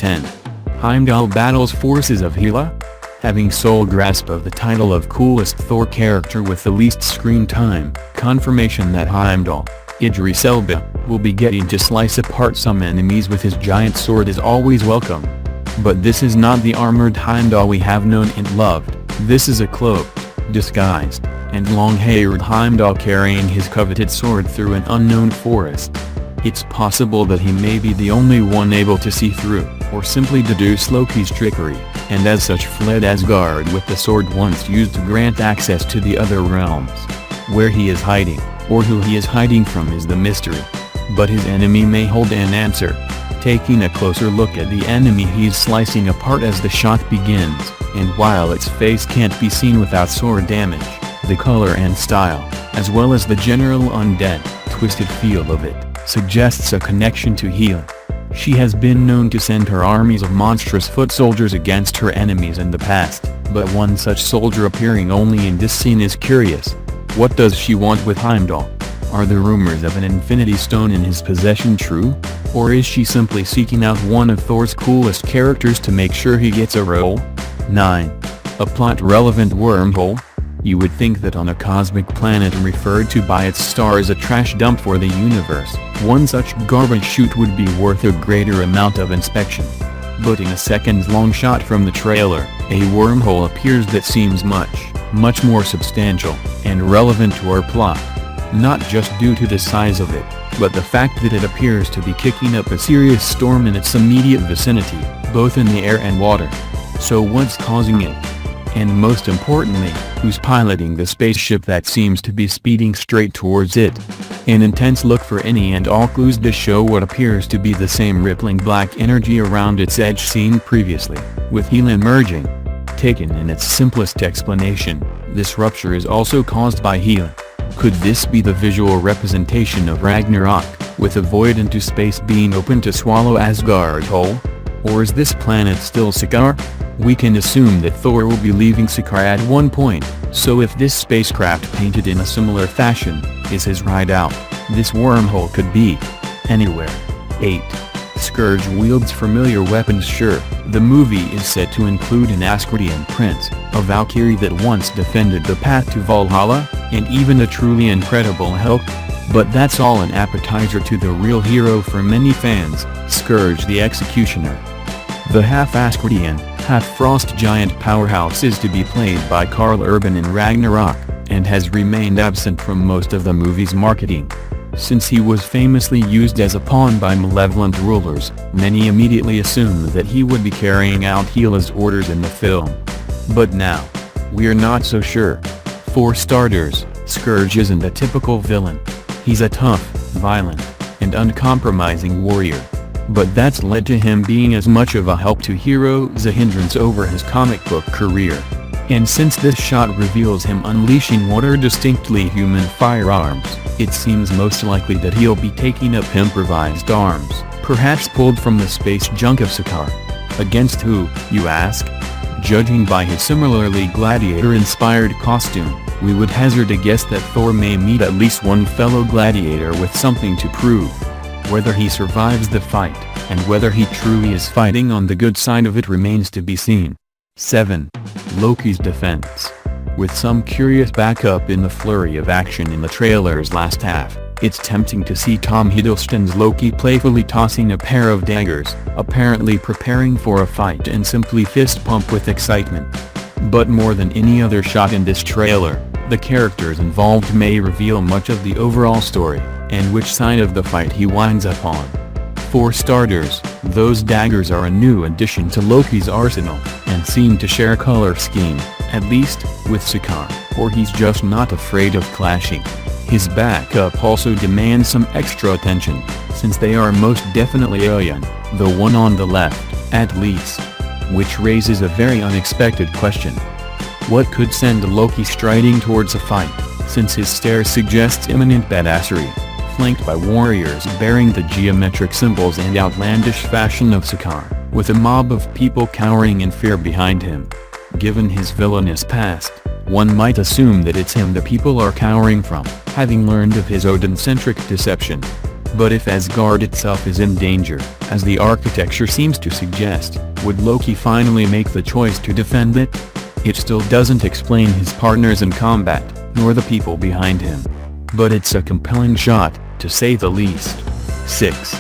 10. Heimdall battles forces of Hela? Having sole grasp of the title of coolest Thor character with the least screen time, confirmation that Heimdall, Idris Elba, will be getting to slice apart some enemies with his giant sword is always welcome. But this is not the armored Heimdall we have known and loved. This is a cloaked, disguised, and long-haired Heimdall carrying his coveted sword through an unknown forest. It's possible that he may be the only one able to see through, or simply deduce Loki's trickery, and as such fled Asgard with the sword once used to grant access to the other realms. Where he is hiding, or who he is hiding from is the mystery. But his enemy may hold an answer. Taking a closer look at the enemy he's slicing apart as the shot begins, and while its face can't be seen without sword damage, the color and style, as well as the general undead, twisted feel of it, suggests a connection to Hela. She has been known to send her armies of monstrous foot soldiers against her enemies in the past, but one such soldier appearing only in this scene is curious. What does she want with Heimdall? Are the rumors of an Infinity Stone in his possession true? Or is she simply seeking out one of Thor's coolest characters to make sure he gets a role? 9. A plot-relevant wormhole? You would think that on a cosmic planet referred to by its star as a trash dump for the universe, one such garbage chute would be worth a greater amount of inspection. But in a seconds-long shot from the trailer, a wormhole appears that seems much more substantial, and relevant to our plot. Not just due to the size of it, but the fact that it appears to be kicking up a serious storm in its immediate vicinity, both in the air and water. So what's causing it? And most importantly, who's piloting the spaceship that seems to be speeding straight towards it? An intense look for any and all clues to show what appears to be the same rippling black energy around its edge seen previously, with Hela emerging. Taken in its simplest explanation, this rupture is also caused by Hela. Could this be the visual representation of Ragnarok, with a void into space being open to swallow Asgard whole? Or is this planet still Sakaar? We can assume that Thor will be leaving Sakaar at one point, so if this spacecraft painted in a similar fashion is his ride out, this wormhole could be anywhere. 8. Scourge wields familiar weapons. Sure, the movie is set to include an Asgardian prince, a Valkyrie that once defended the path to Valhalla, and even a truly incredible Hulk. But that's all an appetizer to the real hero for many fans, Scourge the Executioner. The half-Asgardian, half-Frost giant powerhouse is to be played by Karl Urban in Ragnarok, and has remained absent from most of the movie's marketing. Since he was famously used as a pawn by malevolent rulers, many immediately assumed that he would be carrying out Hela's orders in the film. But now, we're not so sure. For starters, Scourge isn't a typical villain. He's a tough, violent, and uncompromising warrior. But that's led to him being as much of a help to heroes as a hindrance over his comic book career. And since this shot reveals him unleashing what are distinctly human firearms, it seems most likely that he'll be taking up improvised arms, perhaps pulled from the space junk of Sakaar. Against who, you ask? Judging by his similarly gladiator-inspired costume, we would hazard a guess that Thor may meet at least one fellow gladiator with something to prove. Whether he survives the fight, and whether he truly is fighting on the good side of it remains to be seen. 7. Loki's defense. With some curious backup in the flurry of action in the trailer's last half, it's tempting to see Tom Hiddleston's Loki playfully tossing a pair of daggers, apparently preparing for a fight and simply fist pump with excitement. But more than any other shot in this trailer, the characters involved may reveal much of the overall story, and which side of the fight he winds up on. For starters, those daggers are a new addition to Loki's arsenal, and seem to share color scheme, at least, with Sakaar, or he's just not afraid of clashing. His backup also demands some extra attention, since they are most definitely alien, the one on the left, at least. Which raises a very unexpected question. What could send Loki striding towards a fight, since his stare suggests imminent badassery, flanked by warriors bearing the geometric symbols and outlandish fashion of Sakaar, with a mob of people cowering in fear behind him? Given his villainous past, one might assume that it's him the people are cowering from, having learned of his Odin-centric deception. But if Asgard itself is in danger, as the architecture seems to suggest, would Loki finally make the choice to defend it? It still doesn't explain his partners in combat, nor the people behind him. But it's a compelling shot, to say the least. 6.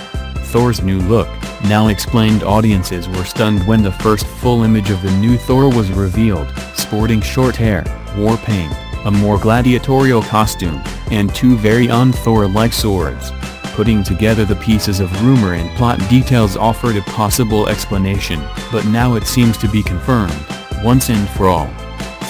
Thor's new look. Now explained. Audiences were stunned when the first full image of the new Thor was revealed, sporting short hair, war paint, a more gladiatorial costume, and two very un-Thor-like swords. Putting together the pieces of rumor and plot details offered a possible explanation, but now it seems to be confirmed, once and for all.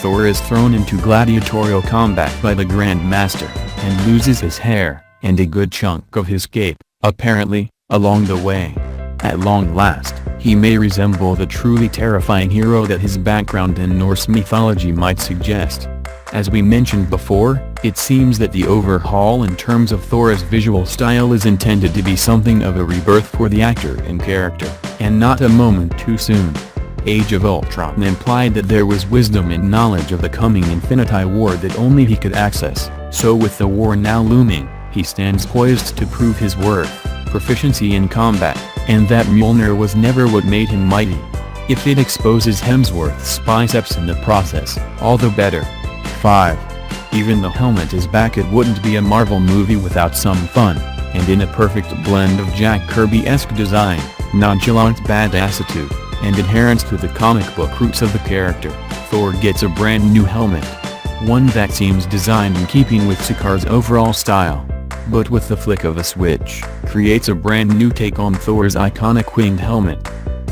Thor is thrown into gladiatorial combat by the Grand Master, and loses his hair, and a good chunk of his cape, apparently, along the way. At long last, he may resemble the truly terrifying hero that his background in Norse mythology might suggest. As we mentioned before, it seems that the overhaul in terms of Thor's visual style is intended to be something of a rebirth for the actor and character, and not a moment too soon. Age of Ultron implied that there was wisdom and knowledge of the coming Infinity War that only he could access, so with the war now looming, he stands poised to prove his worth, proficiency in combat, and that Mjolnir was never what made him mighty. If it exposes Hemsworth's biceps in the process, all the better. 5. Even the helmet is back. It wouldn't be a Marvel movie without some fun, and in a perfect blend of Jack Kirby-esque design, nonchalant badassitude, and adherence to the comic book roots of the character, Thor gets a brand new helmet. One that seems designed in keeping with Sakar's overall style, but with the flick of a switch, creates a brand new take on Thor's iconic winged helmet.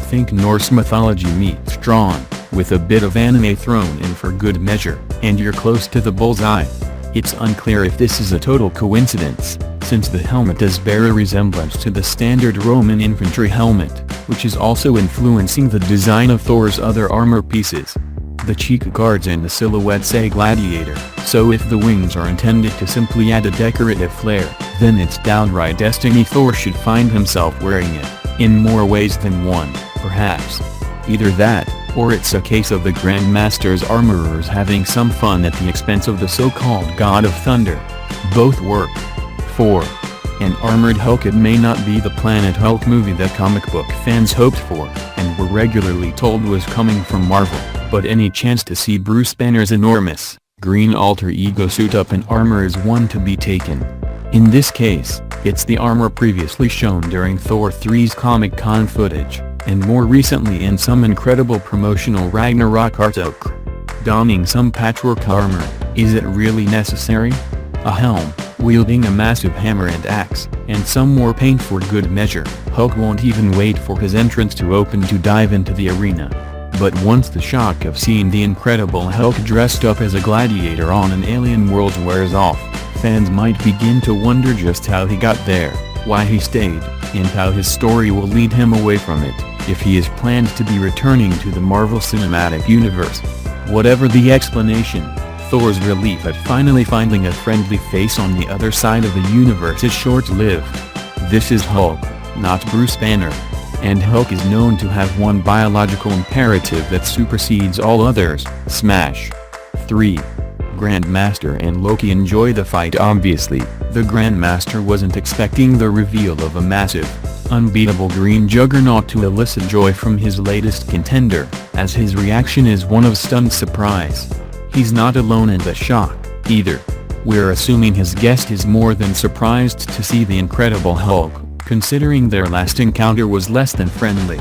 Think Norse mythology meets Thrawn, with a bit of anime thrown in for good measure, and you're close to the bullseye. It's unclear if this is a total coincidence, since the helmet does bear a resemblance to the standard Roman infantry helmet, which is also influencing the design of Thor's other armor pieces. The cheek guards and the silhouette say gladiator, so if the wings are intended to simply add a decorative flair, then it's downright destiny Thor should find himself wearing it, in more ways than one, perhaps. Either that, or it's a case of the Grand Master's armorers having some fun at the expense of the so-called God of Thunder. Both work. 4. An armored Hulk. It may not be the Planet Hulk movie that comic book fans hoped for, and were regularly told was coming from Marvel, but any chance to see Bruce Banner's enormous, green alter ego suit up in armor is one to be taken. In this case, it's the armor previously shown during Thor 3's Comic-Con footage, and more recently in some incredible promotional Ragnarok artwork. Donning some patchwork armor, is it really necessary? A helm, wielding a massive hammer and axe, and some more paint for good measure. Hulk won't even wait for his entrance to open to dive into the arena. But once the shock of seeing the Incredible Hulk dressed up as a gladiator on an alien world wears off, fans might begin to wonder just how he got there, why he stayed, and how his story will lead him away from it, if he is planned to be returning to the Marvel Cinematic Universe. Whatever the explanation, Thor's relief at finally finding a friendly face on the other side of the universe is short-lived. This is Hulk, not Bruce Banner. And Hulk is known to have one biological imperative that supersedes all others: smash. 3. Grandmaster and Loki enjoy the fight. Obviously, the Grandmaster wasn't expecting the reveal of a massive, unbeatable green juggernaut to elicit joy from his latest contender, as his reaction is one of stunned surprise. He's not alone in the shock, either. We're assuming his guest is more than surprised to see the Incredible Hulk, considering their last encounter was less than friendly.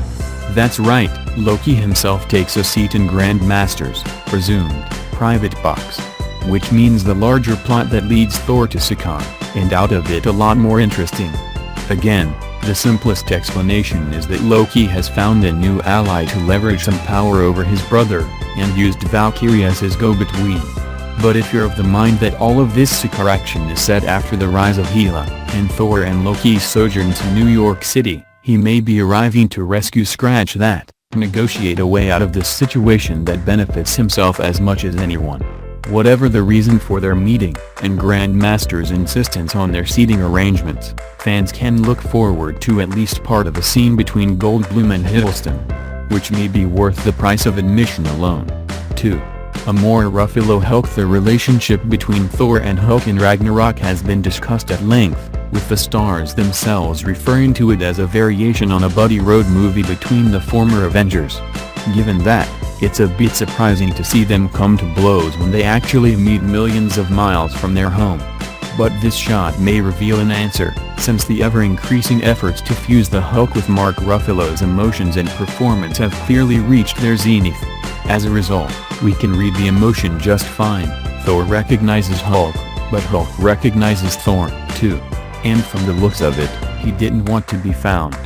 That's right, Loki himself takes a seat in Grandmaster's presumed private box. Which means the larger plot that leads Thor to Sakaar, and out of it a lot more interesting. Again, the simplest explanation is that Loki has found a new ally to leverage some power over his brother, and used Valkyrie as his go-between. But if you're of the mind that all of this Sakaar action is set after the rise of Hela, and Thor and Loki's sojourn to New York City, he may be arriving to rescue negotiate a way out of this situation that benefits himself as much as anyone. Whatever the reason for their meeting, and Grandmaster's insistence on their seating arrangements, fans can look forward to at least part of a scene between Goldblum and Hiddleston, which may be worth the price of admission alone. 2. A more Ruffalo Hulk. The relationship between Thor and Hulk in Ragnarok has been discussed at length, with the stars themselves referring to it as a variation on a buddy road movie between the former Avengers. Given that, it's a bit surprising to see them come to blows when they actually meet millions of miles from their home. But this shot may reveal an answer, since the ever-increasing efforts to fuse the Hulk with Mark Ruffalo's emotions and performance have clearly reached their zenith. As a result, we can read the emotion just fine. Thor recognizes Hulk, but Hulk recognizes Thor, too. And from the looks of it, he didn't want to be found.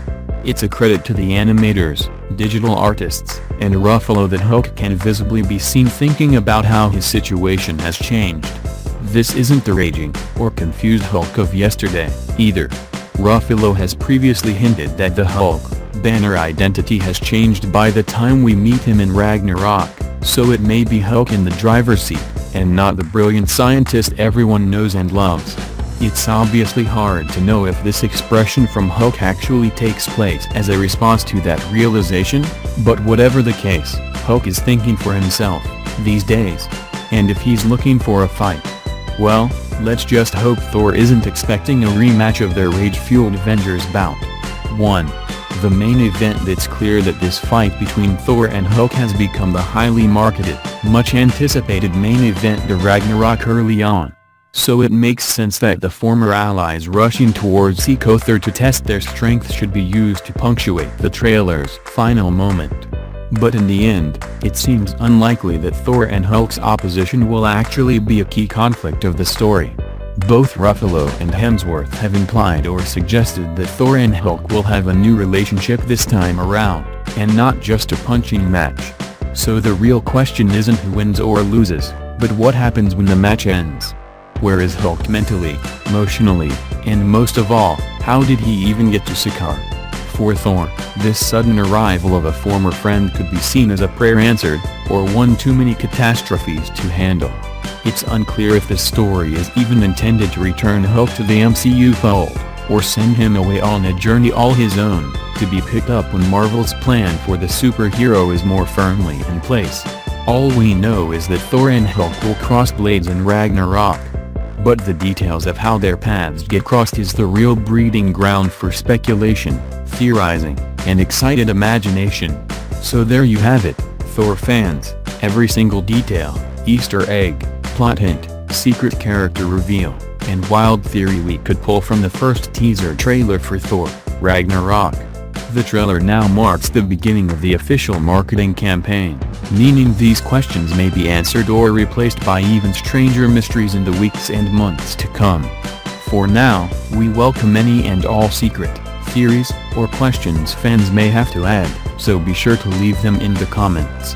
It's a credit to the animators, digital artists, and Ruffalo that Hulk can visibly be seen thinking about how his situation has changed. This isn't the raging, or confused Hulk of yesterday, either. Ruffalo has previously hinted that the Hulk Banner identity has changed by the time we meet him in Ragnarok, so it may be Hulk in the driver's seat, and not the brilliant scientist everyone knows and loves. It's obviously hard to know if this expression from Hulk actually takes place as a response to that realization, but whatever the case, Hulk is thinking for himself, these days. And if he's looking for a fight, well, let's just hope Thor isn't expecting a rematch of their rage-fueled Avengers bout. 1. The main event. It's clear that this fight between Thor and Hulk has become the highly marketed, much anticipated main event of Ragnarok early on. So it makes sense that the former allies rushing towards THOR to test their strength should be used to punctuate the trailer's final moment. But in the end, it seems unlikely that Thor and Hulk's opposition will actually be a key conflict of the story. Both Ruffalo and Hemsworth have implied or suggested that Thor and Hulk will have a new relationship this time around, and not just a punching match. So the real question isn't who wins or loses, but what happens when the match ends. Where is Hulk mentally, emotionally, and most of all, how did he even get to Sakaar? For Thor, this sudden arrival of a former friend could be seen as a prayer answered, or one too many catastrophes to handle. It's unclear if this story is even intended to return Hulk to the MCU fold, or send him away on a journey all his own, to be picked up when Marvel's plan for the superhero is more firmly in place. All we know is that Thor and Hulk will cross blades in Ragnarok. But the details of how their paths get crossed is the real breeding ground for speculation, theorizing, and excited imagination. So there you have it, Thor fans, every single detail, Easter egg, plot hint, secret character reveal, and wild theory we could pull from the first teaser trailer for Thor, Ragnarok. The trailer now marks the beginning of the official marketing campaign, meaning these questions may be answered or replaced by even stranger mysteries in the weeks and months to come. For now, we welcome any and all secret theories or questions fans may have to add, so be sure to leave them in the comments.